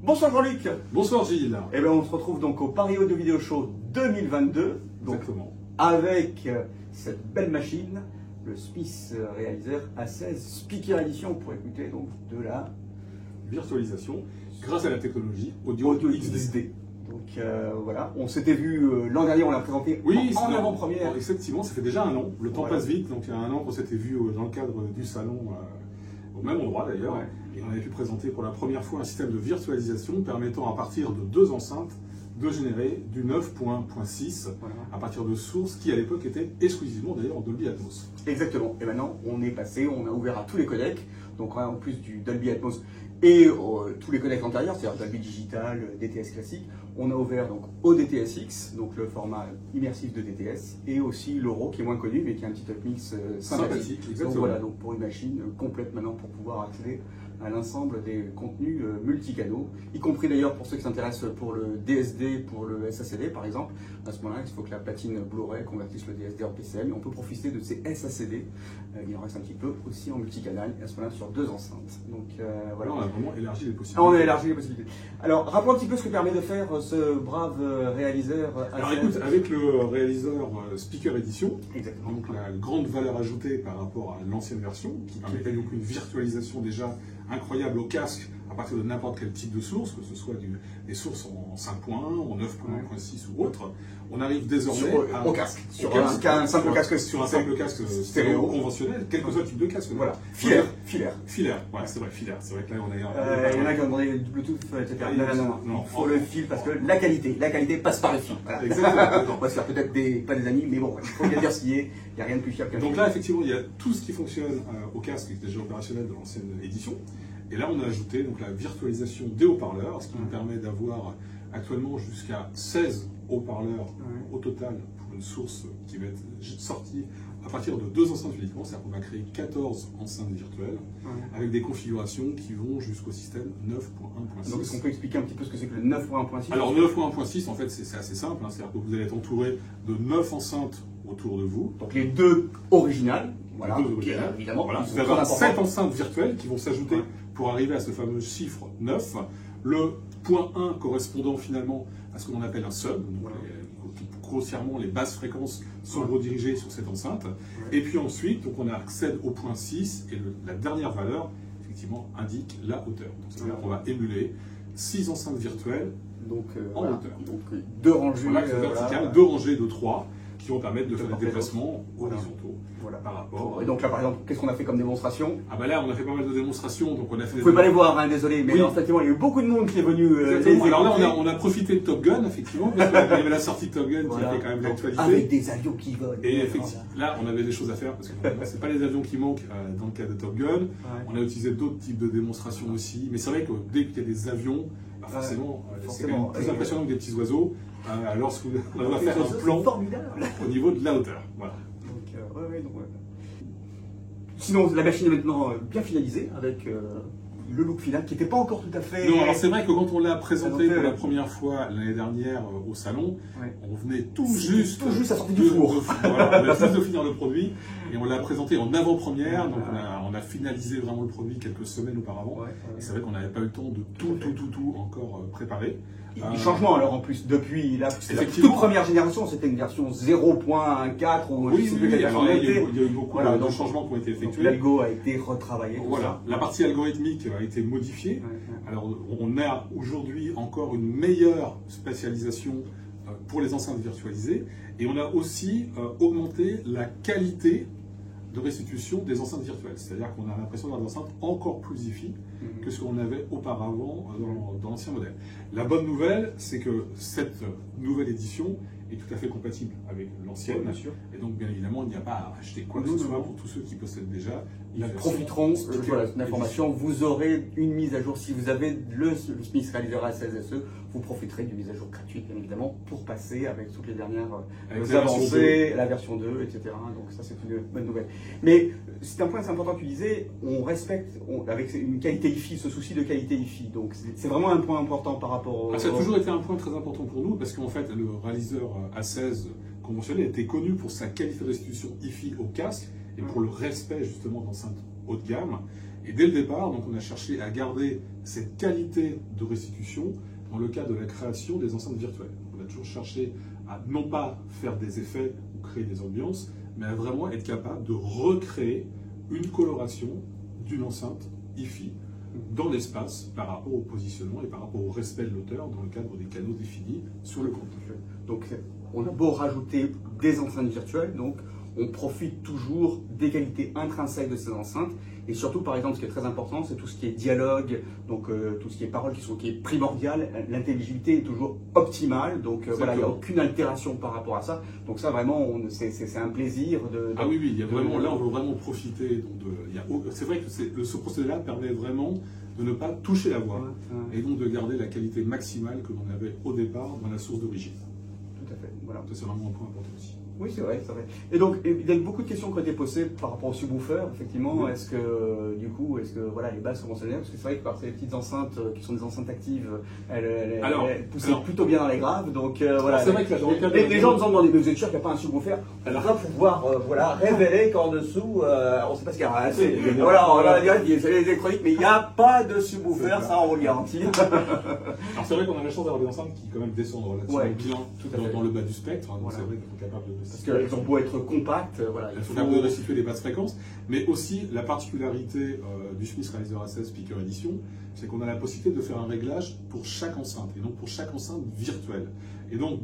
Bonsoir Jean-Luc. Bonsoir Gilles. Eh bien, on se retrouve donc au Paris Audio Video Show 2022. Donc, exactement. Avec cette belle machine, le Smith Realizer A16 Speaker Edition pour écouter donc de la virtualisation grâce à la technologie Audio XD. Donc voilà, on s'était vu l'an dernier, on l'a présenté en avant-première. Effectivement, ça fait déjà un an. Le temps passe vite, donc il y a un an qu'on s'était vu dans le cadre du salon, au même endroit d'ailleurs. Ouais. Et on avait pu présenter pour la première fois un système de virtualisation permettant à partir de 2 enceintes de générer du 9.6 à partir de sources qui à l'époque étaient exclusivement d'ailleurs en Dolby Atmos. Exactement. Et maintenant on est passé, on a ouvert à tous les codecs, donc en plus du Dolby Atmos et tous les codecs antérieurs, c'est-à-dire Dolby Digital, DTS classique, on a ouvert donc au DTSX, donc le format immersif de DTS, et aussi l'Euro qui est moins connu mais qui a un petit upmix sympathique. Exactement. Donc voilà, donc pour une machine complète maintenant pour pouvoir accéder à l'ensemble des contenus multicanaux, y compris d'ailleurs pour ceux qui s'intéressent pour le DSD, pour le SACD par exemple. À ce moment-là, il faut que la platine Blu-ray convertisse le DSD en PCM, et on peut profiter de ces SACD. Il en reste un petit peu aussi en multicanal, et à ce moment-là sur 2 enceintes. Donc voilà. On a vraiment élargi les possibilités. On a élargi les possibilités. Alors, rappelons un petit peu ce que permet de faire ce brave réaliseur. Alors écoute, avec le réaliseur Speaker Edition, exactement, donc la grande valeur ajoutée par rapport à l'ancienne version, qui permettait donc une virtualisation déjà incroyable au casque à partir de n'importe quel type de source, que ce soit des sources en 5.1, en 9.1.6 ou autre. On arrive désormais au casque, sur un simple casque stéréo conventionnel, quel que soit le type de casque. Voilà, filaire, ouais, c'est vrai, filaire. C'est vrai que là on est. Il y en a qui ont demandé Bluetooth, etc. Non, il faut le fil parce que la qualité passe par le fil. Voilà. Exactement. On va se faire peut-être pas des amis, mais bon, il faut bien dire ce qui est. Il n'y a rien de plus fiable qu'un fil. Donc là, effectivement, il y a tout ce qui fonctionne au casque qui était déjà opérationnel de l'ancienne édition. Et là, on a ajouté donc la virtualisation des haut-parleurs, ce qui nous permet d'avoir actuellement jusqu'à 16 haut-parleurs au total pour une source qui va être sortie à partir de 2 enceintes uniquement. C'est-à-dire qu'on va créer 14 enceintes virtuelles avec des configurations qui vont jusqu'au système 9.1.6. Donc, est-ce qu'on peut expliquer un petit peu ce que c'est que le 9.1.6 ? Alors, 9.1.6, en fait, c'est assez simple. C'est-à-dire que vous allez être entouré de 9 enceintes autour de vous. Donc, les 2 originales. Voilà, évidemment. Voilà. Vous allez avoir 7 enceintes virtuelles qui vont s'ajouter pour arriver à ce fameux chiffre 9. Le point 1 correspondant finalement à ce que l'on appelle un sub. Donc grossièrement, les basses fréquences sont redirigées sur cette enceinte. Et puis ensuite, donc on accède au point 6 et la dernière valeur, effectivement, indique la hauteur. Donc c'est-à-dire qu'on va émuler 6 enceintes virtuelles en hauteur. Donc 2 rangées verticales, 2 rangées de 3 qui vont permettre de faire des déplacements horizontaux par rapport. Et donc là, par exemple, qu'est-ce qu'on a fait comme démonstration ? Ah bah là, on a fait pas mal de démonstrations. Donc on a fait. Vous pouvez pas les voir, hein, désolé, mais effectivement, il y a eu beaucoup de monde qui est venu. Alors là, on a profité de Top Gun, effectivement, parce qu'il y avait la sortie de Top Gun qui était quand même l'actualité. Avec des avions qui volent. Et effectivement, là, on avait des choses à faire parce que c'est pas les avions qui manquent dans le cas de Top Gun. On a utilisé d'autres types de démonstrations aussi, mais c'est vrai que dès qu'il y a des avions, forcément, c'est quand même plus impressionnant que des petits oiseaux. Lorsqu'on va faire un plan au niveau de la hauteur. Voilà. Sinon, la machine est maintenant bien finalisée avec le look final qui n'était pas encore tout à fait. Non, alors c'est vrai que quand on l'a présenté pour la première fois l'année dernière au salon, on venait tout juste à sortir du four. Voilà, on a juste de finir le produit et on l'a présenté en avant-première. Donc on a finalisé vraiment le produit quelques semaines auparavant. Et c'est vrai qu'on n'avait pas eu le temps de tout encore préparer. Il y a des changements alors en plus depuis la toute première génération, c'était une version 0.14 ou il y a eu beaucoup de changements qui ont été effectués. L'algo a été retravaillé. Voilà, la partie algorithmique a été modifiée. Alors on a aujourd'hui encore une meilleure spatialisation pour les enceintes virtualisées et on a aussi augmenté la qualité de restitution des enceintes virtuelles. C'est-à-dire qu'on a l'impression d'avoir des enceintes encore plus hi-fi que ce qu'on avait auparavant dans l'ancien modèle. La bonne nouvelle, c'est que cette nouvelle édition est tout à fait compatible avec l'ancienne. Et donc, bien évidemment, il n'y a pas à acheter quoi que ce soit pour tous ceux qui possèdent déjà. Ils profiteront de l'information. Vous aurez une mise à jour. Si vous avez le Smith Realizer A16 SE, vous profiterez d'une mise à jour gratuite, bien évidemment, pour passer avec toutes les dernières avancées, la version 2, etc. Donc ça, c'est une bonne nouvelle. Mais c'est un point important que tu disais, on respecte, avec une qualité hi-fi, ce souci de qualité hi-fi. Donc c'est vraiment un point important par rapport au... Ça a toujours été un point très important pour nous, parce qu'en fait, le réaliseur A16 conventionnel était connu pour sa qualité de restitution hi-fi au casque, et pour le respect justement d'enceintes haut de gamme. Et dès le départ, donc, on a cherché à garder cette qualité de restitution dans le cadre de la création des enceintes virtuelles. On a toujours cherché à non pas faire des effets ou créer des ambiances, mais à vraiment être capable de recréer une coloration d'une enceinte hi-fi dans l'espace par rapport au positionnement et par rapport au respect de l'auteur dans le cadre des canaux définis sur le compte. Donc on a beau rajouter des enceintes virtuelles, donc on profite toujours des qualités intrinsèques de ces enceintes. Et surtout, par exemple, ce qui est très important, c'est tout ce qui est dialogue, donc tout ce qui est parole qui est primordial. L'intelligibilité est toujours optimale, donc voilà, il n'y a aucune altération par rapport à ça. Donc ça, vraiment, c'est un plaisir de... Ah oui, il y a vraiment, là, on veut vraiment profiter. C'est vrai que ce procédé-là permet vraiment de ne pas toucher la voix et donc de garder la qualité maximale que l'on avait au départ dans la source d'origine. Tout à fait, voilà. Ça, c'est vraiment un point important aussi. Oui, c'est vrai, c'est vrai. Et donc, il y a beaucoup de questions qui ont été posées par rapport au subwoofer, effectivement. Oui. Est-ce que, du coup, voilà, les bases sont mentionnées? Parce que c'est vrai que par ces petites enceintes qui sont des enceintes actives, elles poussent plutôt bien dans les graves. Donc, voilà. C'est vrai que les gens nous ont demandé, mais vous êtes sûr qu'il n'y a pas un subwoofer? Alors là, pour pouvoir, voilà, révéler qu'en dessous, on ne sait pas ce qu'il y a. Voilà, on a dit, c'est les électroniques, mais il n'y a pas de subwoofer, ça, on vous le garantit. Alors, c'est vrai qu'on a la chance d'avoir des enceintes qui, quand même, descendent relativement bien dans le bas du spectre. Donc, c'est vrai qu'on est capable de... Parce qu'elles ont beau être compactes, voilà. Il faut capable de restituer les basses fréquences, mais aussi la particularité du Smith Realizer A16 Speaker Edition, c'est qu'on a la possibilité de faire un réglage pour chaque enceinte, et donc pour chaque enceinte virtuelle. Et donc,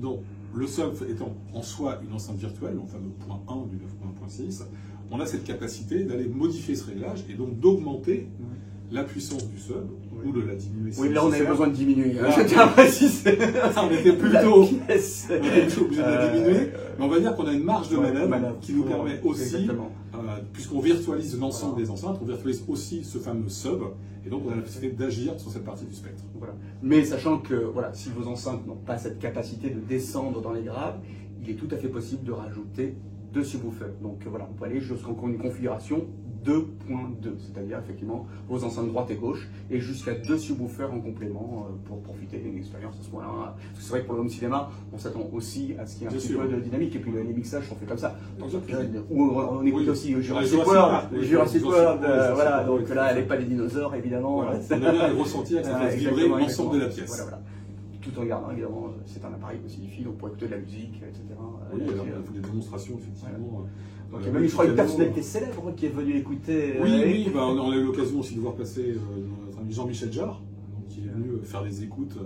le sub étant en soi une enceinte virtuelle, donc le fameux point 1 du 9.1.6, on a cette capacité d'aller modifier ce réglage et donc d'augmenter la puissance du sub ou de la diminuer. Oui, là on avait besoin de diminuer. Je tiens à préciser. On était plutôt obligé de la diminuer. Mais on va dire qu'on a une marge de manœuvre qui nous permet aussi, puisqu'on virtualise l'ensemble des enceintes, on virtualise aussi ce fameux sub, et donc on a la possibilité d'agir sur cette partie du spectre. Voilà. Mais sachant que voilà, si vos enceintes n'ont pas cette capacité de descendre dans les graves, il est tout à fait possible de rajouter deux subwoofers. Donc voilà, on peut aller jusqu'en une configuration 2.2, c'est-à-dire effectivement vos enceintes droite et gauche, et jusqu'à deux subwoofers en complément pour profiter d'une expérience à ce moment-là. Parce que c'est vrai que pour le home cinéma, on s'attend aussi à ce qu'il y ait un petit peu de dynamique, et puis les mixages sont faits comme ça. Ou on écoute aussi Jurassic World, voilà, donc là, elle n'est pas des dinosaures, évidemment. Voilà, on a le ressenti que ça fasse vibrer l'ensemble de la pièce. Voilà. Tout en gardant, évidemment, c'est un appareil aussi hi-fi, donc pour écouter de la musique, etc. Oui, alors, il faut des démonstrations, effectivement. Donc, il y a même, je crois, une personnalité célèbre qui est venue écouter. Oui, on a eu l'occasion aussi de voir passer notre ami Jean-Michel Jarre, qui est venu faire des écoutes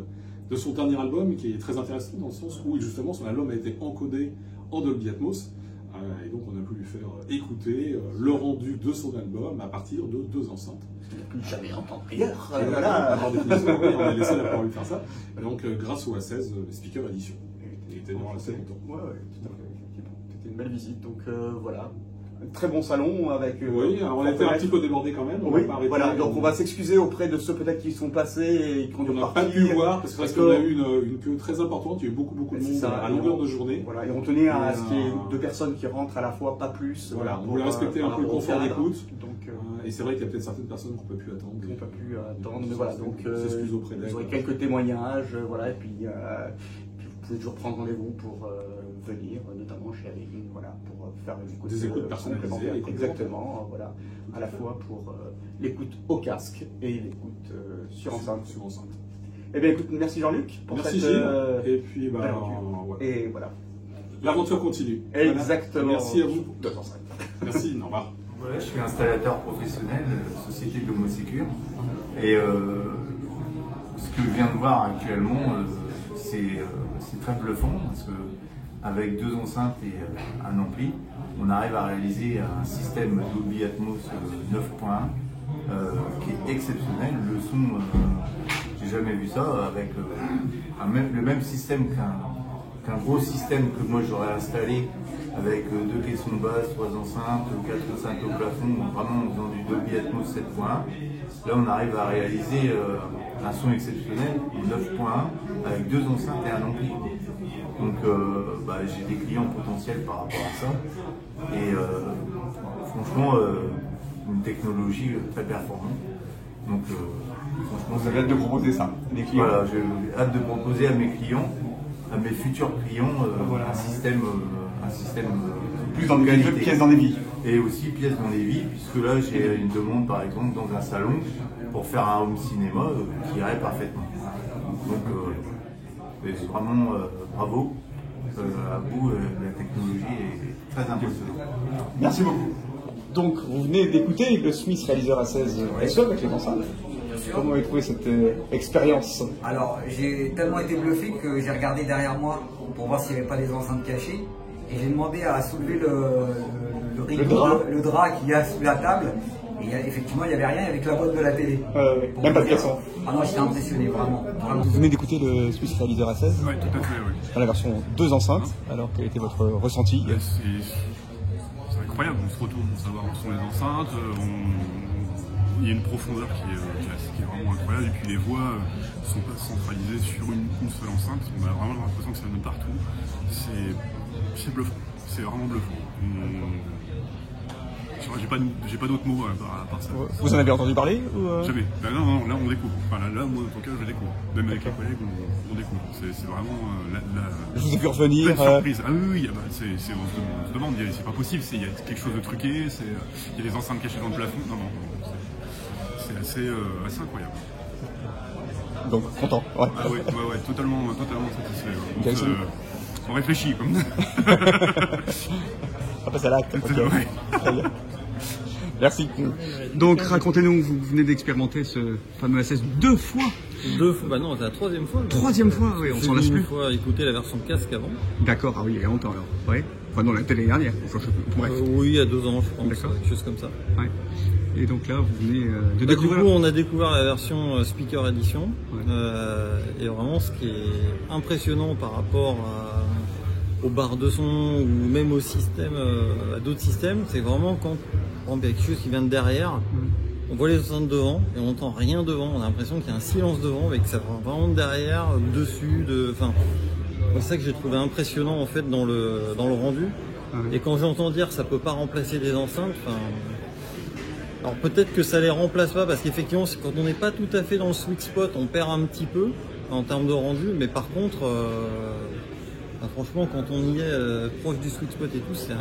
de son dernier album, qui est très intéressant dans le sens où, justement, son album a été encodé en Dolby Atmos. Et donc, on a pu lui faire écouter le rendu de son album à partir de deux enceintes. Il n'a plus jamais entendu ailleurs. Par définition, on a laissé la parole faire ça. Et donc, grâce au A16 Speaker Edition. Il était durant assez longtemps. Oui, tout à fait, effectivement. C'était une belle visite. Donc, voilà. Un très bon salon avec. Oui, alors on a été un petit peu débordé quand même. Oui, voilà. Donc, on va s'excuser auprès de ceux peut-être qui sont passés et qui ont dû partir. On n'a pas pu voir parce qu'on a eu une queue très importante. Il y a eu beaucoup de monde à longueur de journée. Voilà, et on tenait à ce qu'il y ait deux personnes qui rentrent à la fois, pas plus. Voilà, on voulait respecter un peu le confort d'écoute. Donc, et c'est vrai qu'il y a peut-être certaines personnes qui n'ont pas pu attendre. Qui n'ont pas pu attendre, mais voilà. Donc, s'excuse auprès d'elles. Vous aurez quelques témoignages, voilà, et puis vous pouvez toujours prendre rendez-vous pour venir, notamment chez Adeline, voilà, pour faire des écoutes personnalisées. Exactement, voilà, à la fois pour l'écoute au casque et l'écoute sur enceinte. Eh bien, écoute, merci Jean-Luc pour cette et puis, et voilà. L'aventure continue. Exactement. Voilà. Merci à vous. Merci, au revoir. Ouais, je suis installateur professionnel, société de l'Homosecure. Et ce que je viens de voir actuellement, c'est très bluffant parce que avec deux enceintes et un ampli, on arrive à réaliser un système Dolby Atmos 9.1 qui est exceptionnel. Le son, j'ai jamais vu ça avec le même système qu'un gros système que moi j'aurais installé avec deux caissons de basse, trois enceintes, quatre enceintes au plafond, vraiment en faisant du Dolby Atmos 7.1. Là, on arrive à réaliser un son exceptionnel, 9.1, avec deux enceintes et un ampli. Donc, j'ai des clients potentiels par rapport à ça. Et franchement, une technologie très performante. Donc, franchement, vous avez hâte de proposer ça, les clients. Voilà, j'ai hâte de proposer à mes clients. à mes futurs clients un système plus dans les pièces dans les vies. Et aussi pièces dans les vies, puisque là j'ai une demande par exemple dans un salon pour faire un home cinéma qui irait parfaitement. Donc c'est vraiment bravo à vous, la technologie est très impressionnante. Merci beaucoup. Donc vous venez d'écouter le Smith Realizer A16 SE avec les enceintes. Comment avez-vous trouvé cette expérience? Alors j'ai tellement été bluffé que j'ai regardé derrière moi pour voir s'il n'y avait pas des enceintes cachées. Et j'ai demandé à soulever le rideau, le drap qu'il y a sous la table. Et effectivement, il n'y avait rien avec la boîte de la télé. Même pas de casson. Ah non, j'étais impressionné, vraiment. Vous venez d'écouter le Smith Realizer A16? Oui, tout à fait, oui. Dans la version 2 enceintes. Alors, quel était votre ressenti? C'est incroyable, on se retourne pour savoir où sont les enceintes. Il y a une profondeur qui est vraiment incroyable. Et puis les voix ne sont pas centralisées sur une seule enceinte. On a vraiment l'impression que ça vient de partout. C'est bluffant, c'est vraiment bluffant. J'ai pas d'autres mots à part ça. Vous en avez entendu parler ou Jamais. Non, là on découvre. Enfin, là, moi en tout cas, je découvre. Même avec les collègues, on découvre. C'est vraiment Je vous ai pu revenir. Surprise. Ah oui, on se demande, c'est pas possible, il y a quelque chose de truqué, il y a des enceintes cachées dans le plafond. Non, c'est assez incroyable. Donc, content. Ouais. Ah oui, totalement satisfait. On réfléchit comme On passe à l'acte. Okay. Ouais. Merci. Donc racontez-nous, vous venez d'expérimenter ce fameux A16 2 fois. 2 fois, bah non, c'est la 3e fois. 3e fois, oui, on s'en lasse plus. Une fois écouter la version casque avant. D'accord, ah oui, il y a longtemps alors. Ouais. Enfin non, l'année dernière. Bref. Oui, il y a 2 ans, je pense. D'accord. Quelque chose comme ça. Ouais. Et donc là, vous venez de découvrir. Du coup, on a découvert la version Speaker Edition. Ouais. Et vraiment, ce qui est impressionnant par rapport aux barres de son ou même au système, à d'autres systèmes, c'est vraiment quand il y a quelque chose qui vient de derrière, on voit les enceintes devant et on n'entend rien devant. On a l'impression qu'il y a un silence devant et que ça vient vraiment de derrière, dessus, enfin. C'est ça que j'ai trouvé impressionnant en fait dans le rendu. Et quand j'entends dire ça peut pas remplacer des enceintes, alors peut-être que ça les remplace pas parce qu'effectivement quand on n'est pas tout à fait dans le sweet spot, on perd un petit peu en termes de rendu, mais par contre franchement quand on y est proche du sweet spot et tout, c'est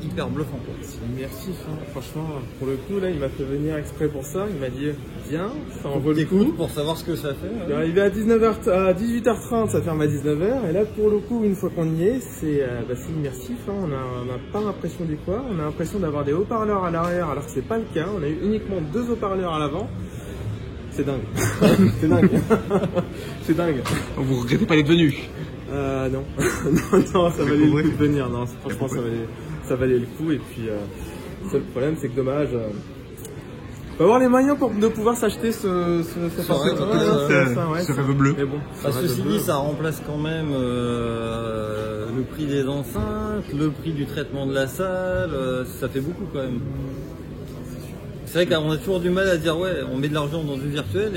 hyper bluffant. C'est immersif, hein. Franchement pour le coup là il m'a fait venir exprès pour ça, il m'a dit viens, ça en vaut le coup. Pour savoir ce que ça fait. Je suis arrivé à 18h30, ça ferme à 19h et là pour le coup une fois qu'on y est, c'est immersif, hein. On n'a pas l'impression du quoi, on a l'impression d'avoir des haut-parleurs à l'arrière alors que c'est pas le cas, on a eu uniquement 2 haut-parleurs à l'avant. C'est dingue. C'est dingue. C'est dingue. Vous regrettez pas d'être venu? Non. Non, ça valait le coup de venir. Non, franchement, ça valait le coup. Et puis, le seul problème, c'est que dommage. On va avoir les moyens de pouvoir s'acheter ce rêve bleu. Mais bon, ceci dit, ça remplace quand même le prix des enceintes, le prix du traitement de la salle. Ça fait beaucoup quand même. C'est vrai qu'on a toujours du mal à dire ouais, on met de l'argent dans du virtuel,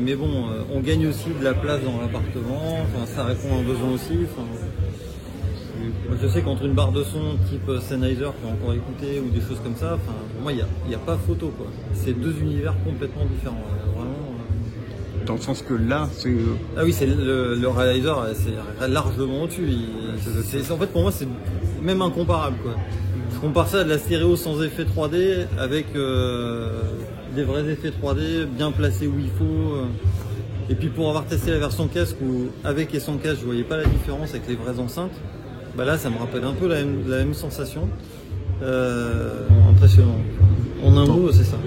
mais bon, on gagne aussi de la place dans l'appartement, ça répond à un besoin aussi. Je sais qu'entre une barre de son type Sennheiser qu'on a encore écouté ou des choses comme ça, pour moi il n'y a pas photo quoi. C'est 2 univers complètement différents, vraiment. Dans le sens que là, c'est... Ah oui, c'est le réalisateur, c'est largement au-dessus. En fait pour moi c'est même incomparable quoi. Je compare ça à de la stéréo sans effet 3D avec des vrais effets 3D bien placés où il faut. Et puis pour avoir testé la version casque où avec et sans casque je voyais pas la différence avec les vraies enceintes, bah là ça me rappelle un peu la même sensation. Impressionnant. En un mot c'est ça.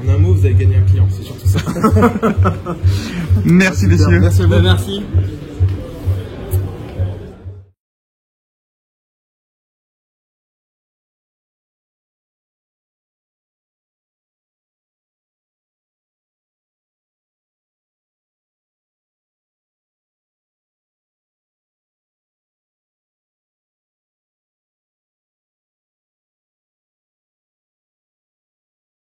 En un mot vous avez gagné un client, c'est surtout ça. Merci messieurs. Merci à vous. Merci.